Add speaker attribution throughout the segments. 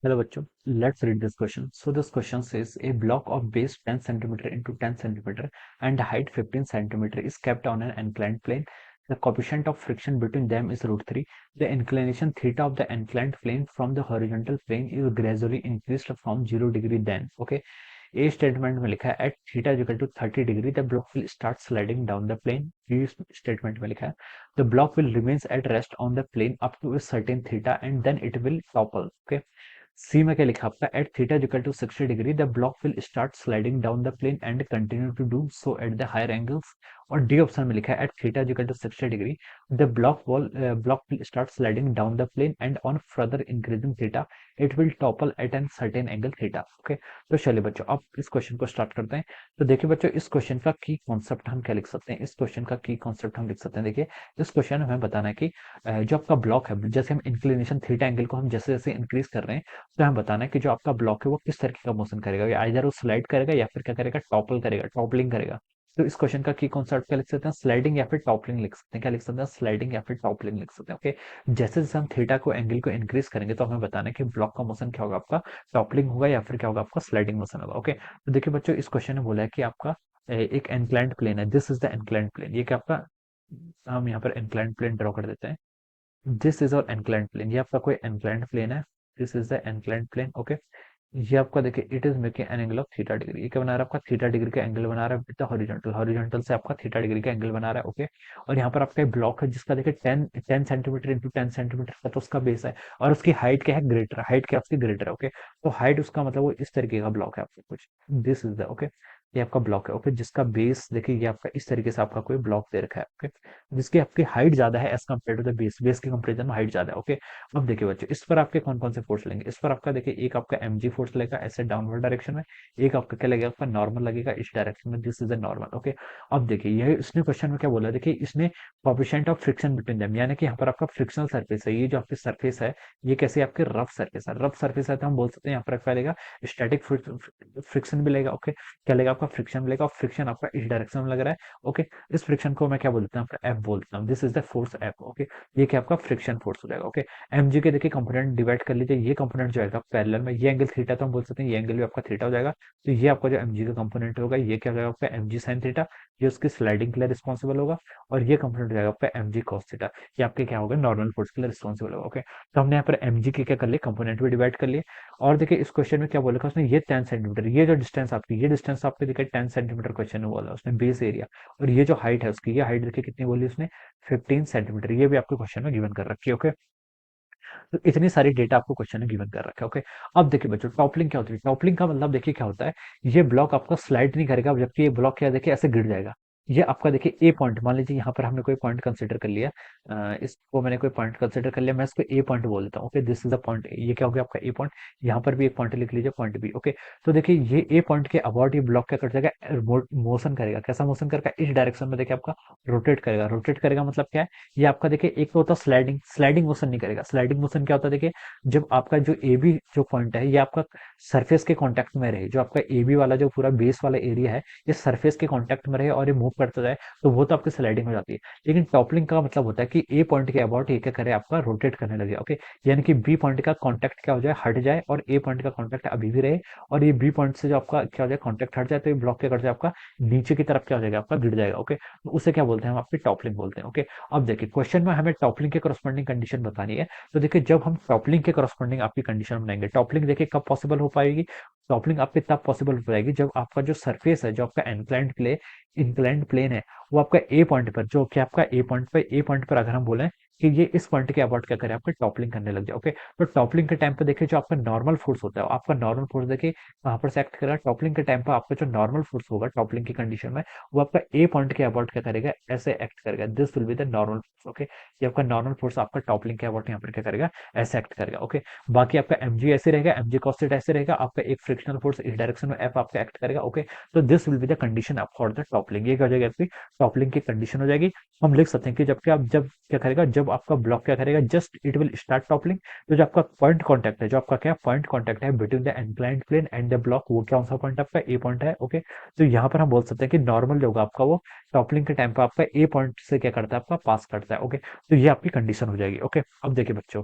Speaker 1: Hello bachcho, let's read this question. So this question says a block of base 10 centimeter into 10 centimeter and height 15 centimeter is kept on an inclined plane. The coefficient of friction between them is root 3. The inclination theta of the inclined plane from the horizontal plane is gradually increased from 0 degree then. Okay. A statement में लिखा है at theta equal to 30 degree the block will start sliding down the plane. B statement में लिखा है the block will remains at rest on the plane up to a certain theta and then it will topple. Okay. C में क्या लिखा आपका at theta equal to 60 degree the block will start sliding down the plane and continue to do so at the higher angles. और D option में लिखा है at theta equal to 60 degree the block will start sliding down the plane and on further increasing theta it will topple at an certain angle theta. Okay, तो चलिए बच्चों अब इस question को स्टार्ट करते हैं। तो देखिए बच्चों इस क्वेश्चन का की कॉन्सेप्ट हम क्या लिख सकते हैं, इस क्वेश्चन का की कॉन्सेप्ट हम लिख सकते हैं। देखिए इस क्वेश्चन में हमें बताना है कि जो आपका ब्लॉक है, जैसे हम इंक्लिनेशन थीटा एंगल को हम जैसे जैसे इंक्रीज कर रहे हैं, तो हमें बताना है कि जो आपका ब्लॉक है वो किस तरीके का मोशन करेगा, या आइदर वो स्लाइड करेगा या फिर क्या करेगा, टॉपल करेगा, टॉपलिंग करेगा। तो इस क्वेश्चन का की कॉन्सेप्ट क्या लिख सकते हैं, स्लाइडिंग या फिर टॉपलिंग लिख सकते हैं। क्या लिख सकते हैं, स्लाइडिंग या फिर टॉपलिंग लिख सकते हैं। ओके, जैसे जैसे हम थीटा को एंगल को इंक्रीज करेंगे तो हमें बताना है कि ब्लॉक का मोशन क्या होगा, आपका टॉपलिंग होगा या फिर क्या होगा, आपका स्लाइडिंग मोशन होगा। ओके, तो देखिए बच्चों इस क्वेश्चन में बोला है कि आपका एक इंक्लाइंड प्लेन है, this is the inclined plane. ये क्या आपका, हम यहाँ पर इंक्लाइंड प्लेन ड्रॉ कर देते हैं। दिस इज और इंक्लाइंड प्लेन, ये आपका कोई इंक्लाइंड प्लेन है। This is the inclined plane. Okay, ये आपका देखिए it is making an angle of theta degree. ये क्या बना रहा है, आपका थीटा डिग्री का एंगल बना रहा है विद द हॉरिजॉन्टल, हॉरिजॉन्टल से आपका थीटा डिग्री का एंगल बना रहा है। ओके, और यहाँ पर आपका एक ब्लॉक है जिसका देखिए 10 सेंटीमीटर इंटू 10 सेंटीमीटर का तो उसका बेस है, और उसकी हाइट क्या है, ग्रेटर हाइट क्या है उसकी, ग्रेटर है। ओके, तो हाइट उसका मतलब वो इस तरीके का ब्लॉक है आपका कुछ, दिस इज द ओके, ये आपका ब्लॉक है। ओके, जिसका बेस देखिए ये आपका इस तरीके से आपका कोई ब्लॉक दे रखा है। ओके, जिसकी आपकी हाइट ज्यादा है as compare to the base, base के कंपेरिजन में हाइट ज्यादा है। ओके, अब देखिए बच्चों इस पर आपके कौन कौन से फोर्स लेंगे, इस पर आपका देखिए एक आपका mg फोर्स लगेगा ऐसे डाउनवर्ड डायरेक्शन में, एक आपका क्या लगेगा, आपका नॉर्मल लगेगा इस डायरेक्शन में, this is a normal. Okay, अब देखिए यह इसने क्वेश्चन में क्या बोला, देखिए इसने coefficient of friction between them, यानी कि यहाँ पर आपका फ्रिक्शनल सरफेस है, ये जो आपकी सरफेस है ये कैसे आपके रफ सरफेस है, रफ सरफेस है तो हम बोल सकते हैं यहाँ पर क्या लगेगा, स्टैटिक फ्रिक्शन भी लगेगा। ओके, क्या लगेगा, आपका फ्रिक्शन मिलेगा, और फ्रिक्शन आपका इस डायरेक्शन में लग रहा है। ओके, इस फ्रिक्शन को मैं क्या बोलता हूँ, एफ बोलता हूँ, this is the force F. Okay, ये क्या आपका फ्रिक्शन फोर्स हो जाएगा। ओके, mg के देखिए कंपोनेंट डिवाइड कर लीजिए, ये कंपोनेंट जो आएगा पैरेलल में, ये एंगल थीटा तो हम बोल सकते हैं ये एंगल भी आपका थीटा हो जाएगा। तो ये आपका जो mg का कंपोनेंट होगा ये क्या हो जाएगा आपका mg sin थीटा, ये उसकी स्लाइडिंग के लिए रिस्पॉन्सिबल होगा। और ये कंपोनेंट हो जाएगा आपका mg cos थीटा, ये आपके क्या होगा, नॉर्मल फोर्स के लिए रिस्पॉन्सिबल होगा। ओके, तो हमने यहाँ पर mg के क्या कर लिए, कंपोनेंट भी डिवाइड कर लिए। और देखिए इस क्वेश्चन में क्या बोला उसने, ये 10 सेंटीमीटर, ये जो डिस्टेंस आपकी, ये डिस्टेंस आपके देखिए 10 सेंटीमीटर क्वेश्चन में बोला उसने बेस एरिया, और ये जो हाइट है उसकी, ये हाइट देखिए कितनी बोली उसने, 15 सेंटीमीटर, ये भी आपके क्वेश्चन में गिवन कर रखी है। ओके, तो इतनी सारी डेटा आपको क्वेश्चन में गिवन कर रखा है। ओके, अब देखिए बच्चों टॉपलिंग क्या होती है, टॉपलिंग का मतलब देखिए क्या होता है, ये ब्लॉक आपका स्लाइड नहीं करेगा, जबकि ये ब्लॉक क्या देखिए ऐसे गिर जाएगा। ये आपका देखिए ए पॉइंट, मान लीजिए यहाँ पर हमने कोई पॉइंट कंसीडर कर लिया, इसको मैंने कोई पॉइंट कंसीडर कर लिया, मैं इसको ए पॉइंट बोल देता हूँ। Okay, this is the point, ये क्या हो गया आपका ए पॉइंट, यहाँ पर भी एक पॉइंट लिख लीजिए, पॉइंट बी। ओके, तो देखिए ये ए पॉइंट के अबाउट ये ब्लॉक क्या कर जाएगा, मोशन करेगा, कैसा मोशन करेगा, इस डायरेक्शन में देखिए आपका रोटेट करेगा। रोटेट करेगा मतलब क्या है, ये आपका देखिए एक तो होता है स्लाइडिंग, स्लाइडिंग मोशन नहीं करेगा। स्लाइडिंग मोशन क्या होता है, देखिए जब आपका जो ए बी जो पॉइंट है ये आपका सरफेस के कांटेक्ट में रहे, जो आपका ए बी वाला जो पूरा बेस वाला एरिया है ये सरफेस के कांटेक्ट में रहे और ये मूव करता जाए, तो वो तो आपकी स्लाइडिंग हो जाती है। लेकिन टॉपलिंग का मतलब होता है कि ए पॉइंट के अबाउट ये क्या करे, आपका रोटेट करने लगे। ओके, यानी कि बी पॉइंट का कॉन्टेक्ट क्या हो जाए, हट जाए, और ए पॉइंट का कॉन्टेक्ट अभी भी रहे, और ये बी पॉइंट से जो आपका क्या हो जाए, कॉन्टेक्ट हट जाए, तो ये ब्लॉक क्या कर जाए, आपका नीचे की तरफ क्या हो जाएगा, आपका गिर जाएगा। ओके, तो उसे क्या बोलते हैं, हम आपकी टॉपलिंग बोलते हैं। ओके, अब देखिए क्वेश्चन में हमें टॉपलिंग के करस्पॉन्डिंग कंडीशन बतानी है। तो देखिए जब हम टॉपलिंग के करस्पॉन्डिंग आपकी कंडीशन बनाएंगे, टॉपलिंग देखिए कब पॉसिबल हो पाएगी, टॉपलिंग आपके तब पॉसिबल हो पाएगी जब आपका जो सरफेस है, जो आपका इंक्लाइंड प्लेन है, वो आपका ए पॉइंट पर, जो कि आपका ए पॉइंट पर अगर हम बोले कि ये इस पॉइंट के अबाउट क्या करे, आपका टॉपलिंग करने लग जाए। ओके, तो टॉपलिंग के टाइम पे देखिए जो आपका नॉर्मल फोर्स होता है, आपका नॉर्मल फोर्स देखिए वहां पर से एक्ट करेगा। टॉपलिंग के टाइम पे आपका जो नॉर्मल फोर्स होगा टॉपलिंग की कंडीशन में, वो आपका ए पॉइंट के अबाउट क्या करेगा, ऐसे एक्ट करेगा, this will be the normal force. Okay, ये आपका नॉर्मल फोर्स आपका टॉपलिंग के अबाउट यहाँ पर क्या करेगा, ऐसे एक्ट करेगा। ओके, बाकी आपका mg ऐसे रहेगा, mg cos थीटा ऐसे रहेगा, आपका एक फ्रिक्शनल फोर्स इस डायरेक्शन में f आपका एक्ट करेगा। ओके, तो this will be the condition up for the toppling, ये क्या हो जाएगी, आपकी टॉपलिंग की कंडीशन हो जाएगी। हम लिख सकते हैं कि जबकि आप जब क्या करेगा, जब आपका ब्लॉक क्या करेगा, just it will start toppling, तो जो आपका पॉइंट कॉन्टैक्ट है, जो आपका क्या पॉइंट कॉन्टैक्ट है between the inclined plane and the block, वो कौन सा पॉइंट आपका ए पॉइंट है। ओके, तो यहाँ पर हम बोल सकते हैं कि नॉर्मल जो होगा आपका, वो टॉपलिंग के टाइम पर आपका ए पॉइंट से क्या करता है, आपका पास करता है। ओके, तो ये आपकी कंडीशन हो जाएगी। ओके, अब देखिए बच्चों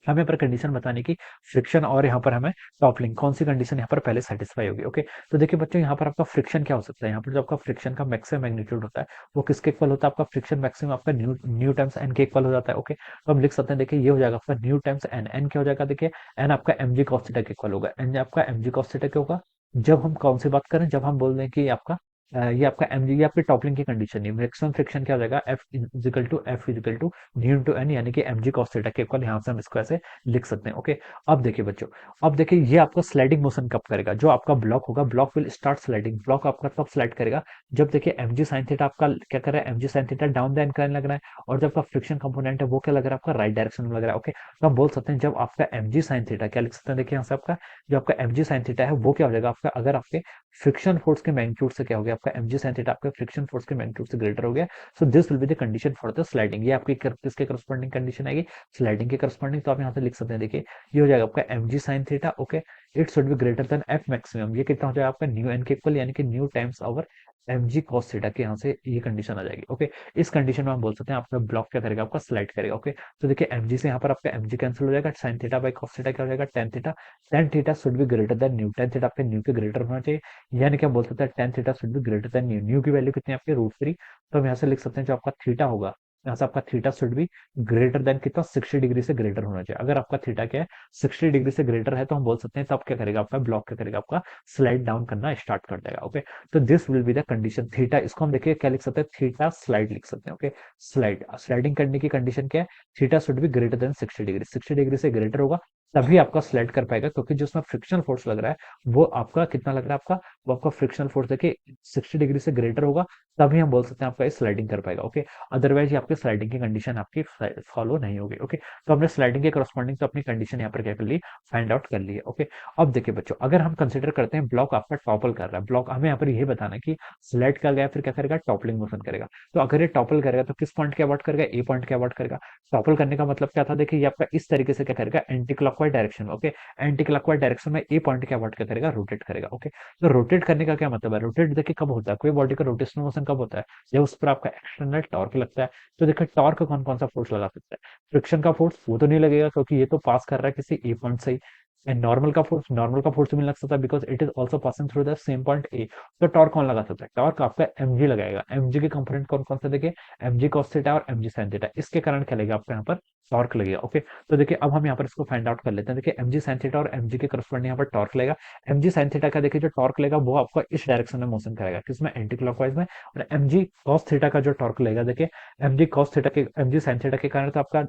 Speaker 1: हमें पर कंडीशन बताने की फ्रिक्शन और यहाँ पर हमें टॉपलिंग कौन सी कंडीशन यहाँ पर पहले सेटिस्फाई होगी। ओके, तो देखिए बच्चों यहाँ पर आपका फ्रिक्शन क्या हो सकता है, यहाँ पर जो आपका फ्रिक्शन का मैक्सिमम मैग्नीट्यूड होता है वो किसके इक्वल होता है, आपका फ्रिक्शन मैक्सिमम आपका न्यू न्यू टाइम्स एन के इक्वल हो जाता है। ओके, तो हम लिख सकते हैं, देखिए ये हो जाएगा आपका न्यू टाइम्स एन, एन क्या हो जाएगा, देखिए एन आपका एम जी कॉस थीटा के इक्वल होगा। एन आपका एम जी कॉस थीटा क्या होगा, जब हम कौन सी बात करें, जब हम बोल दें कि आपका ये आपका एम जी, ये आपकी टॉपलिंग की कंडीशन है। मैक्सिमम फ्रिक्शन क्या हो जाएगा, F equal to mu into N, यानी कि एम जी कॉस थीटा के इक्वल, यहाँ से हम इसको ऐसे लिख सकते हैं। ओके, अब देखिए बच्चों, अब देखिए ये आपका स्लाइडिंग मोशन कब करेगा, जो आपका ब्लॉक होगा, block will start sliding, block आपका कब स्लाइड करेगा, जब देखिए एम जी साइन थीटा आपका क्या कर रहा है, M G sine theta down the incline लग रहा है, और जब आपका फ्रिक्शन कंपोनेंट है वो क्या लग रहा है, आपका राइट डायरेक्शन में लग रहा है। ओके, तो हम बोल सकते हैं जब आपका एम जी साइन थीटा, क्या लिख सकते हैं, देखिए यहाँ से आपका जो आपका एम जी साइन थीटा है वो क्या हो जाएगा आपका, अगर आपके फ्रिक्शन फोर्स के मैग्नीट्यूड से क्या हो गया, आपका एम जी साइन थीटा आपके फ्रिक्शन फोर्स के मैग्नीट्यूड से ग्रेटर हो गया, so this will be the condition for the sliding. ये आपकी किसके करस्पॉन्डिंग कंडीशन आएगी, स्लाइडिंग के करस्पॉन्डिंग। तो आप यहाँ से लिख सकते हैं, देखिए ये हो जाएगा आपका M G sine theta. Okay, it should be greater than F maximum, ये कितना हो जाएगा आपका न्यू एन के इक्वल, यानी कि mu times our M G cos theta के, यहाँ से ये कंडीशन आ जाएगी। ओके, इस कंडीशन में हम बोल सकते हैं आपका ब्लॉक क्या करेगा, आपका स्लाइड करेगा। ओके, तो देखिए एम जी से यहाँ पर आपका एम जी कैंसिल हो जाएगा, sine theta by cos theta क्या हो जाएगा, tan theta. Tan theta should be greater then new, tan theta आपके न्यू के ग्रेटर होना चाहिए, यानी कि हम बोल सकते हैं tan theta should be greater then new. New की वैल्यू कितनी है आपकी, √3। तो हम यहाँ से लिख सकते हैं जो आपका थीटा होगा, यहाँ से आपका theta should be greater then कितना, 60 डिग्री से ग्रेटर होना चाहिए। अगर आपका थीटा क्या है, 60 डिग्री से ग्रेटर है, तो हम बोल सकते हैं तब क्या करेगा आपका ब्लॉक, क्या करेगा आपका स्लाइड डाउन करना स्टार्ट कर देगा। ओके, तो this will be the condition theta, इसको हम देखिए क्या लिख सकते हैं, थीटा स्लाइड लिख सकते हैं। ओके, स्लाइड स्लाइडिंग करने की कंडीशन क्या है, theta should be greater then 60 degree, 60 degree से ग्रेटर होगा तभी आपका स्लाइड कर पाएगा, क्योंकि जो उसमें फ्रिक्शनल फोर्स लग रहा है वो आपका कितना लग रहा है, आपका वो आपका फ्रिक्शनल फोर्स देखिए 60 डिग्री से ग्रेटर होगा, तभी हम बोल सकते हैं आपका ये स्लाइडिंग कर पाएगा। ओके, अदरवाइज ये आपकी स्लाइडिंग की कंडीशन आपकी फॉलो नहीं होगी। ओके, तो हमने स्लाइडिंग के करस्पॉन्डिंग तो अपनी कंडीशन यहाँ पर क्या कर ली, फाइंड आउट कर ली है। ओके, अब देखिए बच्चों, अगर हम कंसिडर करते हैं ब्लॉक आपका टॉपल कर रहा है, ब्लॉक हमें यहाँ पर यही बताना है कि स्लाइड कर गया फिर क्या करेगा, टॉपलिंग मोशन करेगा। तो अगर ये टॉपल करेगा तो किस पॉइंट के अबाउट करेगा, ए पॉइंट के अबाउट करेगा। टॉपल करने का मतलब क्या था, देखिए ये आपका इस तरीके से क्या करेगा, एंटी क्लॉकवाइज डायरेक्शन में। ओके, एंटी क्लॉकवाइज डायरेक्शन में ए पॉइंट के अबाउट क्या करेगा, रोटेट करेगा। ओके, तो रोटेट करने का क्या मतलब है, रोटेट देखिए कब होता है, कोई बॉडी का रोटेशनल मोशन कब होता है, जब उस पर आपका एक्सटर्नल टॉर्क लगता है। तो देखिए टॉर्क कौन कौन सा फोर्स लगा सकता है, फ्रिक्शन का फोर्स वो तो नहीं लगेगा क्योंकि ये तो पास कर रहा है किसी ए पॉइंट से ही। एंड नॉर्मल का फोर्स भी लग सकता है because it is also passing through the same point A. तो टॉर्क कौन लगा सकता है, टॉर्क आपका एमजी लगाएगा। एमजी के कंपोनेंट कौन कौन से, देखिए एमजी कॉस थीटा और एमजी साइन थीटा, इसके कारण क्या लगेगा आपका यहाँ पर टॉर्क लगेगा। ओके, तो देखिए अब हम यहाँ पर इसको फाइंड आउट कर लेते हैं। देखिए एमजी साइन थीटा और एमजी के करस्पॉन्डिंग यहाँ पर टॉर्क लगेगा। एमजी साइन थीटा का देखिए जो टॉर्क लगेगा वो आपका इस डायरेक्शन में मोशन करेगा, किसमें, एंटी क्लॉकवाइज में। और एमजी कॉस थीटा का जो टॉर्क लगेगा, देखिए एमजी कॉस थीटा के एमजी साइन थीटा के कारण तो आपका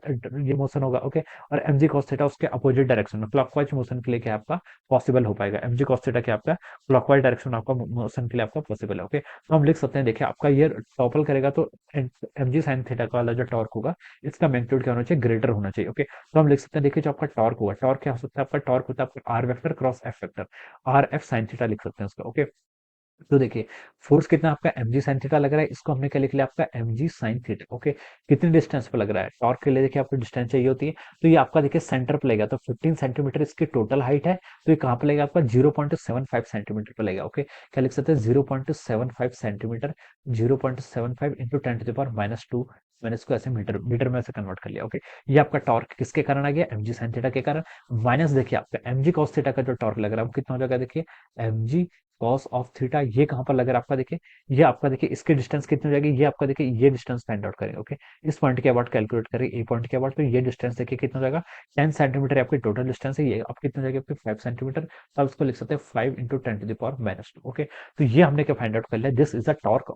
Speaker 1: ये मोशन होगा। ओके, और एमजी कॉस थीटा उसके अपोजिट डायरेक्शन में क्लॉकवाइज मोशन के लिए क्या आपका पॉसिबल हो पाएगा, एमजी कॉस थीटा क्या आपका क्लॉकवाइज डायरेक्शन आपका मोशन के लिए आपका पॉसिबल है। ओके, तो हम लिख सकते हैं, देखिए आपका ये टॉपल करेगा तो एमजी साइन थीटा का वाला जो टॉर्क होगा इसका मैग्नीट्यूड क्या होना चाहिए, ग्रेटर होना चाहिए। ओके, तो हम लिख सकते हैं, देखिए जो आपका टॉर्क होगा, टॉर्क क्या हो सकता है, आपका टॉर्क होता है आपका R vector cross F vector, R F sine theta लिख सकते हैं उसका। ओके, तो देखिए फोर्स कितना आपका mg sin थीटा लग रहा है, इसको हमने क्या लिख लिया, आपका mg sin थीटा। ओके, कितनी डिस्टेंस पे लग रहा है, टॉर्क के लिए देखिए आपको डिस्टेंस चाहिए होती है, तो ये आपका देखिए सेंटर पे लगेगा, तो 15 सेंटीमीटर इसकी टोटल हाइट है, तो ये कहाँ पे लगेगा आपका 0.75 सेंटीमीटर पे लगेगा। ओके, क्या लिख सकते हैं, 0.75 सेंटीमीटर, 0.75 इंटू 10⁻², मैंने इसको ऐसे मीटर मीटर में ऐसे कन्वर्ट कर लिया। ओके, ये आपका टॉर्क किसके कारण आ गया, mg sin थीटा के कारण, माइनस देखिए आपका mg cos थीटा का जो टॉर्क लग रहा है वो कितना हो जाएगा, देखिए mg कॉस ऑफ थीटा, ये कहां पर लग रहा है आपका, देखिए ये आपका देखिए इसकी डिस्टेंस कितनी हो जाएगी, ये आपका देखिए ये डिस्टेंस फाइंड आउट करेंगे। ओके, इस पॉइंट के अबाउट कैलकुलेट करें, ए पॉइंट के अबाउट, तो ये डिस्टेंस देखिए कितना हो जाएगा, 10 सेंटीमीटर आपकी टोटल डिस्टेंस है, ये आप कितनी हो जाएगी आपकी 5 सेंटीमीटर, तो आप इसको लिख सकते हैं 5 × 10⁻²। ओके, तो ये हमने क्या फाइंड आउट कर लिया, this is the torque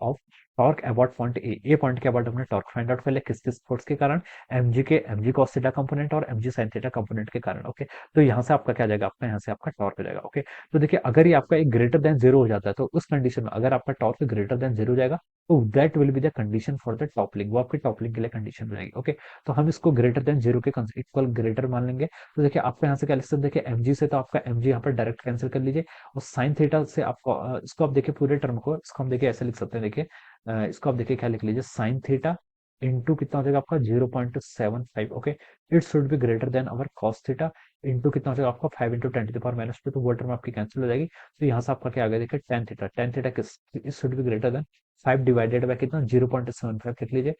Speaker 1: about point A. A point के अबाउट हमने टॉर्क फाइंड आउट कर लिया, किस किस फोर्स के कारण, एमजी कॉस थीटा कंपोनेंट और एमजी साइन थीटा कंपोनेंट के कारण। ओके, तो यहाँ से आपका क्या जाएगा, आपका यहाँ से आपका टॉर्क हो जाएगा। ओके, तो देखिए अगर ये आपका एक ग्रेटर देन जीरो हो जाता है, तो उस कंडीशन में अगर आपका टॉर्क ग्रेटर देन जीरो हो जाएगा, तो that will be the condition for the toppling, वो आपकी टॉपलिंग के लिए कंडीशन हो जाएगी। ओके, तो हम इसको ग्रेटर देन जीरो के इक्वल ग्रेटर मान लेंगे। तो देखिए आपका यहाँ से क्या लिख सकते हैं, देखिए एमजी से तो आपका एमजी यहाँ पर डायरेक्ट कैंसिल कर लीजिए, और साइन थीटा से आपको इसको आप देखिए पूरे टर्म को, इसको हम देखिए ऐसे लिख सकते हैं, देखिए इसको आप देखिए क्या लिख लीजिए, साइन थीटा इंटू कितना हो जाएगा आपका 0.75। Okay, it should be greater then our cos theta, into कितना हो जाएगा आपका 5 × 10⁻², तो वो टर्म आपकी कैंसिल हो जाएगी। तो यहाँ से आपका क्या आ गया, देखिए टेन थीटा, टेन थीटा किस, इस should be greater then 5 divided by कितना 0.75 लिख लीजिए,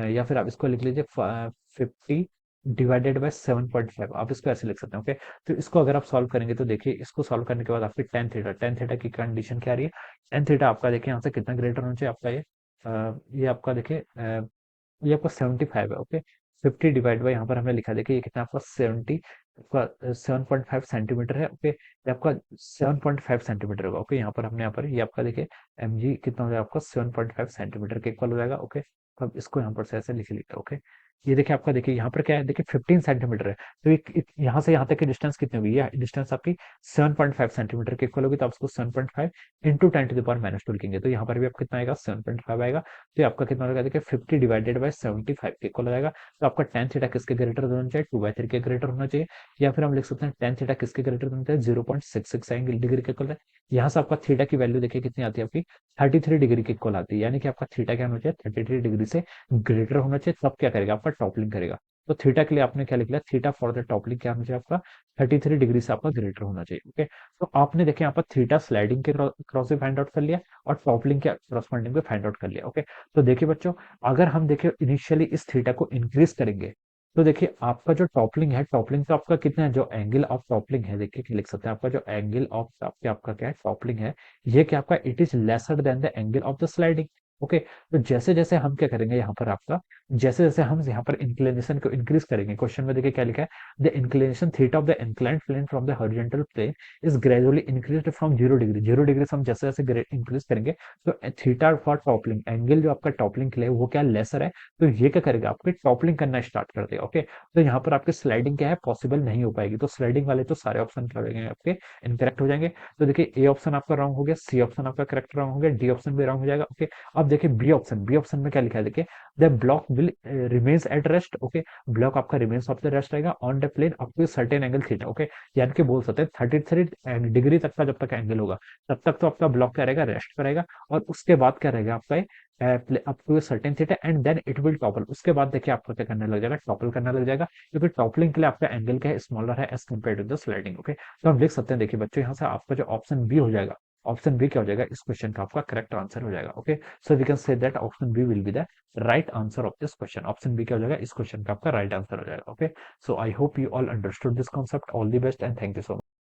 Speaker 1: या फिर आप इसको लिख लीजिए 50 डिवाइडेड बाय 7.5, आप इसको ऐसे लिख सकते हैं। ओके, तो इसको अगर आप सॉल्व करेंगे तो देखिए, इसको सॉल्व करने के बाद आपकी टेन थीटा की कंडीशन क्या आ रही है? टेन थीटा आपका देखिए यहाँ से कितना ग्रेटर होना चाहिए आपका, ये आपका देखिए, ये आपका 75 है। ओके, 50 डिवाइड बाय यहाँ पर हमने लिखा, देखिए ये कितना आपका 70, आपका 7.5 सेंटीमीटर है। ओके, ये आपका 7.5 सेंटीमीटर होगा। ओके, यहाँ पर ये आपका देखिए एम जी कितना हो जाएगा आपका 7.5 सेंटीमीटर के इक्वल हो जाएगा। ओके, तो अब इसको यहाँ पर से ऐसे लिख लिया। ओके, ये देखिए आपका, देखिए यहाँ पर क्या है, देखिए 15 सेंटीमीटर है। तो यहाँ से यहाँ तक की डिस्टेंस कितनी होगी? ये डिस्टेंस आपकी 7.5 सेंटीमीटर के इक्वल होगी, तो आप उसको 7.5 इंटू 10 टू द पावर -2 लिखेंगे, तो यहाँ पर भी आप कितना आएगा? 7.5 आएगा। तो ये आपका कितना हो जाएगा? देखिए 50 डिवाइडेड बाय 75 के इक्वल हो जाएगा। तो आपका टेन थीटा किसके ग्रेटर होना चाहिए? 2/3 के ग्रेटर होना चाहिए। या फिर हम लिख सकते हैं टेन थीटा किसके ग्रेटर होना चाहिए? 0.66 एंगल डिग्री के इक्वल है। यहाँ से आपका थीटा की वैल्यू देखिए कितनी आती है आपकी? 33 डिग्री के इक्वल आती है। यानी कि आपका थीटा क्या होना चाहिए? 33 डिग्री से ग्रेटर होना चाहिए, तब क्या करेगा? आपका टॉपलिंग करेगा। तो थीटा के लिए आपने क्या लिख लिया? थीटा फॉर द टॉपलिंग क्या होना चाहिए आपका? 33 डिग्री से आपका ग्रेटर होना चाहिए। ओके, तो आपने देखिए यहाँ पर थीटा स्लाइडिंग के क्रॉस से फाइंड आउट कर लिया और टॉपलिंग के क्रॉसपॉन्डिंग पे फाइंड आउट कर लिया। ओके, तो देखिए बच्चों, अगर हम देखिए इनिशियली इस थीटा को इंक्रीज करेंगे, तो देखिए आपका जो टॉपलिंग है, टॉपलिंग तो आपका कितना है? जो एंगल ऑफ टॉपलिंग है, देखिए कि लिख सकते हैं आपका जो एंगल ऑफ आपका क्या है? टॉपलिंग है, ये क्या आपका? It is lesser than the angle of the sliding. Okay, तो जैसे जैसे हम क्या करेंगे यहाँ पर आपका, जैसे जैसे हम यहाँ पर इंक्लिनेशन को इंक्रीज करेंगे, क्वेश्चन में देखिए क्या लिखा है? The inclination theta of the inclined plane from the horizontal plane is gradually increase from 0 degree. 0 degree से हम जैसे जैसे इंक्रीज करेंगे, तो थीटा फॉर टॉपलिंग, एंगल जो आपका टॉपलिंग के लिए वो क्या लेसर है, तो ये क्या करेगा? आपकी टॉपलिंग करना स्टार्ट कर देगा। ओके, तो यहाँ पर आपकी स्लाइडिंग क्या है? पॉसिबल नहीं हो पाएगी। तो स्लाइडिंग वाले तो सारे ऑप्शन क्या हो जाएंगे आपके? इनकरेक्ट हो जाएंगे। तो देखिए ए ऑप्शन आपका रॉन्ग हो गया, सी ऑप्शन आपका करेक्ट रॉन्ग हो गया, डी ऑप्शन भी रॉन्ग हो जाएगा। ओके, अब देखिए बी ऑप्शन में क्या लिखा है? देखिए the block will remains at rest. Okay, block आपका रिमेन्स ऑफ द रेस्ट रहेगा on the plane up to certain angle theta. Okay, यानी कि बोल सकते हैं 33 डिग्री तक का जब तक एंगल होगा, तब तक तो आपका ब्लॉक क्या रहेगा? रेस्ट पर रहेगा। और उसके बाद क्या रहेगा आपका? Up to certain theta and then it will topple. उसके बाद देखिए आपको क्या करने लग जाएगा? टॉपल करने लग जाएगा, क्योंकि टॉपलिंग के लिए आपका एंगल क्या है? स्मॉलर है as compare to the sliding. Okay, तो हम लिख सकते हैं, देखिए बच्चों, यहाँ से आपका जो ऑप्शन बी हो जाएगा, ऑप्शन बी क्या हो जाएगा? इस क्वेश्चन का आपका करेक्ट आंसर हो जाएगा। Okay, so we can say that option B will be the right answer of this question. Option B क्या हो जाएगा? इस क्वेश्चन का आपका राइट आंसर हो जाएगा। Okay, so I hope you all understood this concept. All the best and thank you so much.